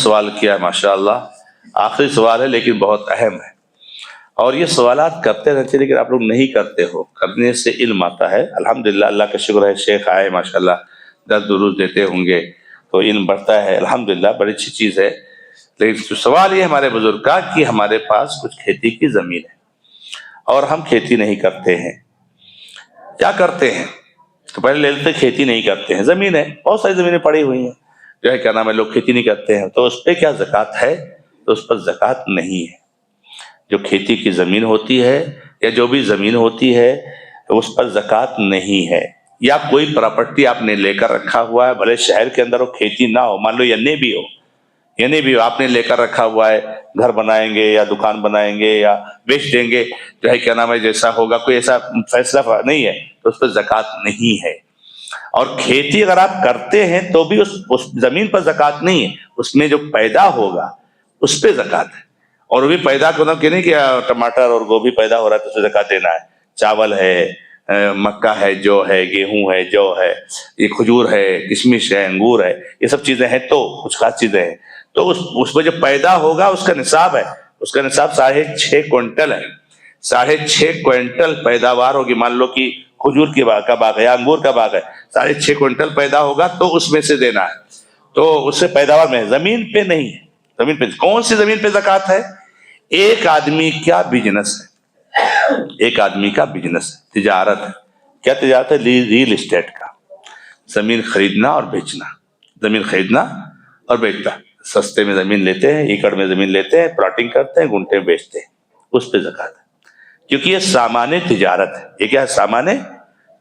سوال کیا ماشاءاللہ، آخری سوال ہے لیکن بہت اہم ہے، اور یہ سوالات کرتے رہتے لیکن آپ لوگ نہیں کرتے ہو، کرنے سے علم آتا ہے۔ الحمدللہ اللہ کا شکر ہے، شیخ آئے ماشاءاللہ 10 دروس دیتے ہوں گے تو علم بڑھتا ہے، الحمدللہ بڑی اچھی چیز ہے۔ لیکن سوال یہ ہمارے بزرگ کا کہ ہمارے پاس کچھ کھیتی کی زمین ہے اور ہم کھیتی نہیں کرتے ہیں، کیا کرتے ہیں؟ تو پہلے لے لیتے کھیتی نہیں کرتے ہیں، زمین ہے، بہت ساری زمینیں پڑی ہوئی ہیں، جو ہے کیا نام ہے، لوگ کھیتی نہیں کرتے ہیں، تو اس پہ کیا زکوٰۃ ہے؟ تو اس پر زکوٰۃ نہیں ہے۔ جو کھیتی کی زمین ہوتی ہے یا جو بھی زمین ہوتی ہے اس پر زکوٰۃ نہیں ہے۔ یا کوئی پراپرٹی آپ نے لے کر رکھا ہوا ہے، بھلے شہر کے اندر وہ کھیتی نہ ہو، مان لو یعنی بھی ہو آپ نے لے کر رکھا ہوا ہے، گھر بنائیں گے یا دکان بنائیں گے یا بیچ دیں گے، جو ہے کیا نام ہے، جیسا ہوگا، کوئی ایسا فیصلہ نہیں ہے تو اس پر زکوٰۃ نہیں ہے۔ اور کھیتی اگر آپ کرتے ہیں تو بھی اس زمین پر زکوٰۃ نہیں ہے، اس میں جو پیدا ہوگا اس پہ زکوٰۃ ہے۔ اور وہ بھی پیدا کا مطلب کہ نہیں کہ ٹماٹر اور گوبھی پیدا ہو رہا ہے تو اس پہ زکوٰۃ دینا ہے، چاول ہے، مکہ ہے، جو ہے، گیہوں ہے، جو ہے، یہ کھجور ہے، کشمش ہے، انگور ہے، یہ سب چیزیں ہیں، تو کچھ خاص چیزیں ہیں، تو اس میں جو پیدا ہوگا اس کا نصاب ہے، اس کا نصاب 6.5 کوئنٹل ہے، 6.5 کوئنٹل پیداوار ہوگی۔ مان لو کہ کھجور کا باغ ہے یا انگور کا باغ ہے، 6.5 کوئنٹل پیدا ہوگا تو اس میں سے دینا ہے، تو اس سے پیداوار میں ہے، زمین پہ نہیں ہے۔ زمین پہ کون سی زمین پہ زکوٰۃ ہے؟ ایک آدمی کا بزنس ہے، ایک آدمی کا بزنس ہے، تجارت ہے۔ کیا تجارت ہے؟ ریل اسٹیٹ کا، زمین خریدنا اور بیچنا، زمین خریدنا اور بیچنا، سستے میں زمین لیتے ہیں، ایکڑ میں زمین لیتے ہیں، پلاٹنگ کرتے ہیں، گنٹے بیچتے ہیں، اس پہ زکوٰۃ ہے، کیونکہ یہ سامان تجارت ہے۔ یہ کیا ہے؟ سامان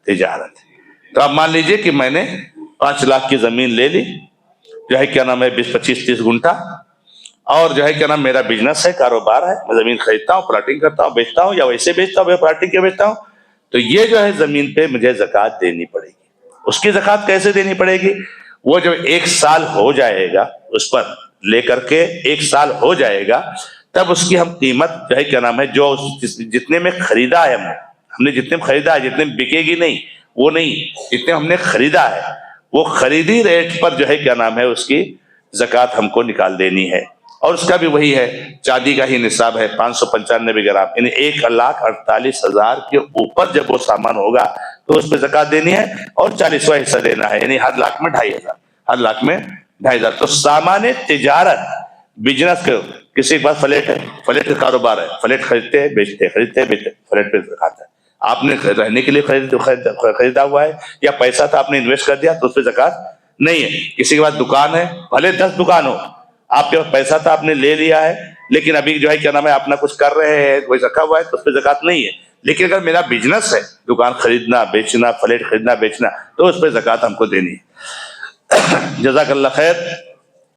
تجارت ہے۔ تو آپ مان لیجئے کہ میں نے 5 لاکھ کی زمین لے لی، جو ہے کیا نام ہے 20 25 30 گنٹا، اور جو ہے کیا نام میرا بزنس ہے، کاروبار ہے، میں زمین خریدتا ہوں، پلاٹنگ کرتا ہوں، بیچتا ہوں، یا ویسے بیچتا ہوں، پلاٹنگ کے بیچتا ہوں، تو یہ جو ہے زمین پہ مجھے زکوٰۃ دینی پڑے گی۔ اس کی زکوٰۃ کیسے دینی پڑے گی؟ وہ جو 1 سال ہو جائے گا، اس پر لے کر کے 1 سال ہو جائے گا، تب اس کی ہم قیمت جو ہے کیا نام ہے، جو جتنے میں خریدا ہے، ہم نے جتنے میں خریدا ہے، جتنے میں بکے گی نہیں وہ نہیں، جتنے ہم نے خریدا ہے وہ خریدی ریٹ پر جو ہے کیا نام ہے اس کی زکوٰۃ ہم کو نکال دینی ہے۔ اور اس کا بھی وہی ہے، چاندی کا ہی نصاب ہے 595 گرام، یعنی 1,48,000 کے اوپر جب وہ سامان ہوگا تو اس پہ زکوٰۃ دینی ہے، اور 40واں حصہ دینا ہے، یعنی ہر لاکھ میں 2,500، ہر لاکھ میں 2,500۔ تو سامان تجارت، بزنس، کسی کے پاس فلیٹ ہے، فلیٹ کا کاروبار ہے، فلیٹ خریدتے ہیں بیچتے ہیں، خریدتے ہیں بیچتے ہیں، فلیٹ پہ زکوٰۃ ہے۔ آپ نے رہنے کے لیے خریدا ہوا ہے یا پیسہ تھا آپ نے انویسٹ کر دیا تو اس پہ زکوٰۃ نہیں ہے۔ کسی کے پاس دکان ہے، بھلے 10 دکان ہو، آپ کے پاس پیسہ تھا آپ نے لے لیا ہے، لیکن ابھی جو ہے کیا نام ہے اپنا کچھ کر رہے ہیں، کوئی رکھا ہوا ہے تو اس پہ زکوٰۃ نہیں ہے۔ لیکن اگر میرا بزنس ہے، دکان خریدنا بیچنا، فلیٹ خریدنا بیچنا، تو اس پہ زکوٰۃ ہم کو دینی ہے۔ جزاک اللہ خیر۔